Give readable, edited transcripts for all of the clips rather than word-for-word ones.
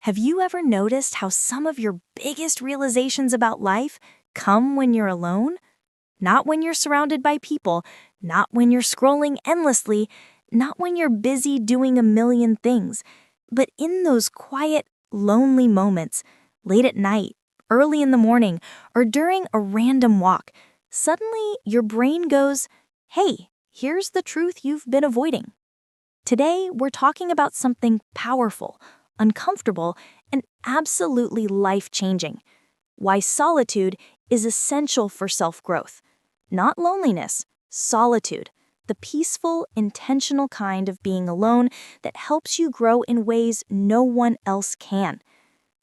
Have you ever noticed how some of your biggest realizations about life come when you're alone? Not when you're surrounded by people, not when you're scrolling endlessly, not when you're busy doing a million things, but in those quiet, lonely moments, late at night, early in the morning, or during a random walk. Suddenly, your brain goes, "Hey, here's the truth you've been avoiding." Today, we're talking about something powerful, uncomfortable, and absolutely life-changing. Why solitude is essential for self-growth. Not loneliness, solitude, the peaceful, intentional kind of being alone that helps you grow in ways no one else can.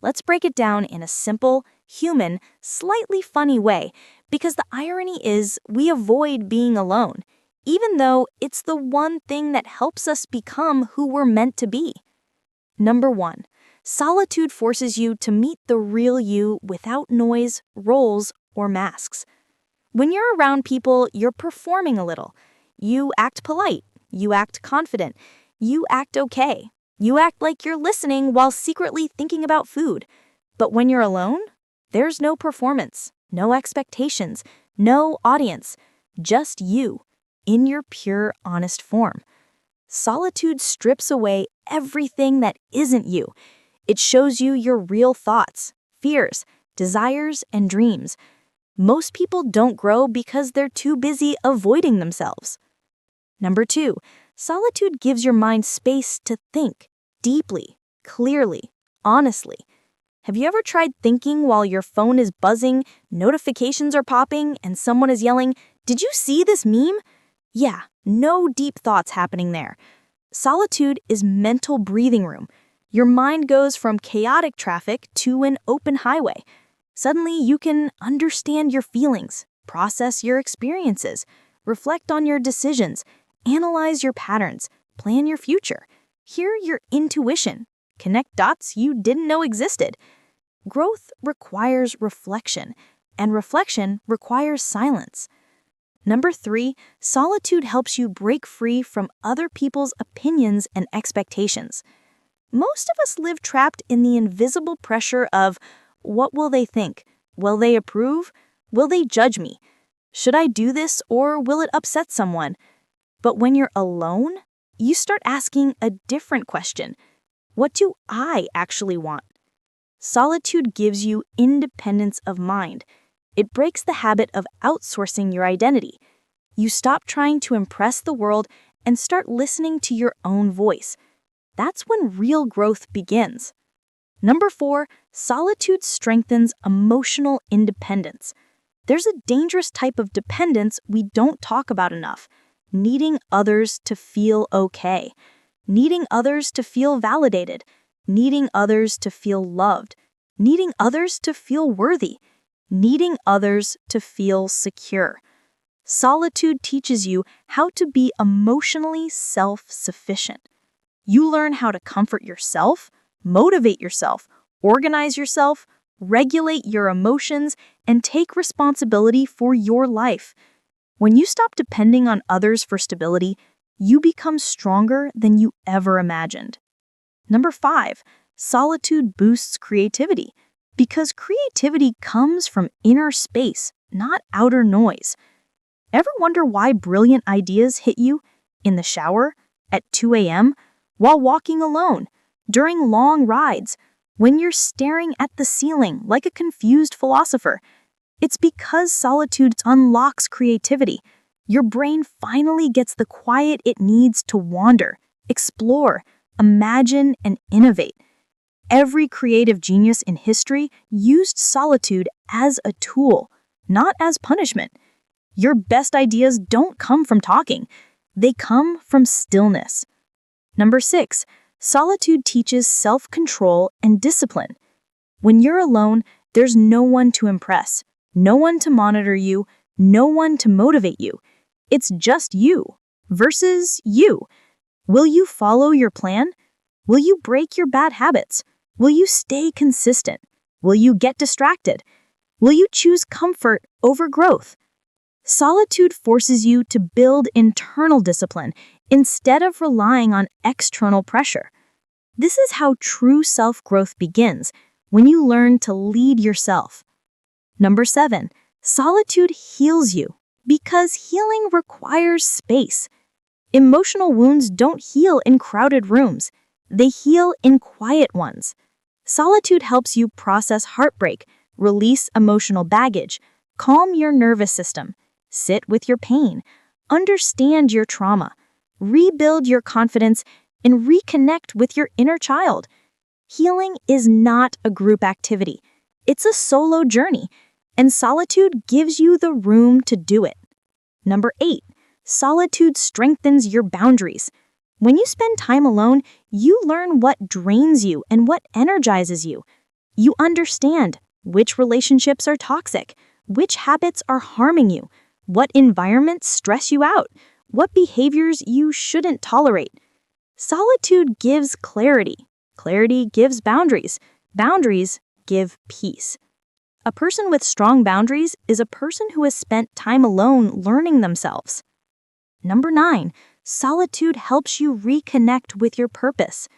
Let's break it down in a simple, human, slightly funny way, because the irony is we avoid being alone, even though it's the one thing that helps us become who we're meant to be. Number 1, solitude forces you to meet the real you without noise, roles, or masks. When you're around people, you're performing a little. You act polite, you act confident, you act okay. You act like you're listening while secretly thinking about food. But when you're alone, there's no performance, no expectations, no audience, just you, in your pure, honest form. Solitude strips away everything that isn't you. It shows you your real thoughts, fears, desires, and dreams. Most people don't grow because they're too busy avoiding themselves. Number 2, solitude gives your mind space to think deeply, clearly, honestly. Have you ever tried thinking while your phone is buzzing, notifications are popping, and someone is yelling, "Did you see this meme?" Yeah, no deep thoughts happening there. Solitude is mental breathing room. Your mind goes from chaotic traffic to an open highway. Suddenly, you can understand your feelings, process your experiences, reflect on your decisions, analyze your patterns, plan your future, hear your intuition, connect dots you didn't know existed. Growth requires reflection, and reflection requires silence. Number 3, solitude helps you break free from other people's opinions and expectations. Most of us live trapped in the invisible pressure of, what will they think? Will they approve? Will they judge me? Should I do this or will it upset someone? But when you're alone, you start asking a different question. What do I actually want? Solitude gives you independence of mind. It breaks the habit of outsourcing your identity. You stop trying to impress the world and start listening to your own voice. That's when real growth begins. Number 4, solitude strengthens emotional independence. There's a dangerous type of dependence we don't talk about enough: needing others to feel okay, needing others to feel validated, needing others to feel loved, needing others to feel worthy, needing others to feel secure. Solitude teaches you how to be emotionally self-sufficient. You learn how to comfort yourself, motivate yourself, organize yourself, regulate your emotions, and take responsibility for your life. When you stop depending on others for stability, you become stronger than you ever imagined. Number 5, solitude boosts creativity, because creativity comes from inner space, not outer noise. Ever wonder why brilliant ideas hit you in the shower, at 2 a.m., while walking alone, during long rides, when you're staring at the ceiling like a confused philosopher? It's because solitude unlocks creativity. Your brain finally gets the quiet it needs to wander, explore, imagine, and innovate. Every creative genius in history used solitude as a tool, not as punishment. Your best ideas don't come from talking. They come from stillness. Number 6, solitude teaches self-control and discipline. When you're alone, there's no one to impress, no one to monitor you, no one to motivate you. It's just you versus you. Will you follow your plan? Will you break your bad habits? Will you stay consistent? Will you get distracted? Will you choose comfort over growth? Solitude forces you to build internal discipline instead of relying on external pressure. This is how true self-growth begins, when you learn to lead yourself. Number 7, solitude heals you because healing requires space. Emotional wounds don't heal in crowded rooms. They heal in quiet ones. Solitude helps you process heartbreak, release emotional baggage, calm your nervous system, sit with your pain, understand your trauma, rebuild your confidence, and reconnect with your inner child. Healing is not a group activity. It's a solo journey, and solitude gives you the room to do it. Number 8, solitude strengthens your boundaries. When you spend time alone, you learn what drains you and what energizes you. You understand which relationships are toxic, which habits are harming you, what environments stress you out, what behaviors you shouldn't tolerate. Solitude gives clarity. Clarity gives boundaries. Boundaries give peace. A person with strong boundaries is a person who has spent time alone learning themselves. Number 9, solitude helps you reconnect with your purpose.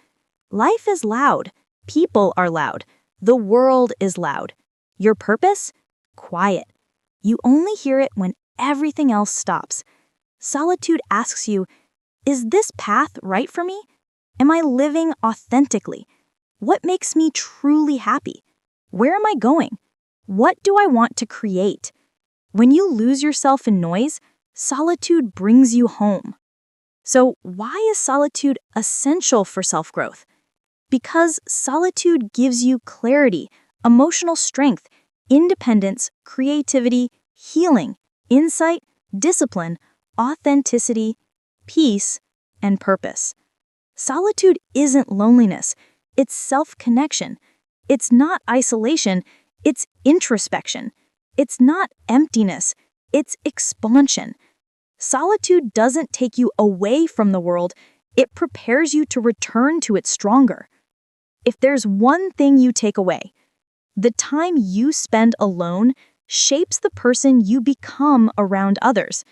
Life is loud. People are loud. The world is loud. Your purpose? Quiet. You only hear it when everything else stops. Solitude asks you, is this path right for me? Am I living authentically? What makes me truly happy? Where am I going? What do I want to create? When you lose yourself in noise, solitude brings you home. So why is solitude essential for self-growth? Because solitude gives you clarity, emotional strength, independence, creativity, healing, insight, discipline, authenticity, peace, and purpose. Solitude isn't loneliness, it's self-connection. It's not isolation, it's introspection. It's not emptiness, it's expansion. Solitude doesn't take you away from the world, it prepares you to return to it stronger. If there's one thing you take away, the time you spend alone shapes the person you become around others.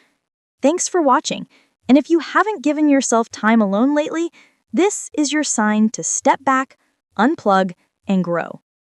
Thanks for watching, and if you haven't given yourself time alone lately, this is your sign to step back, unplug, and grow.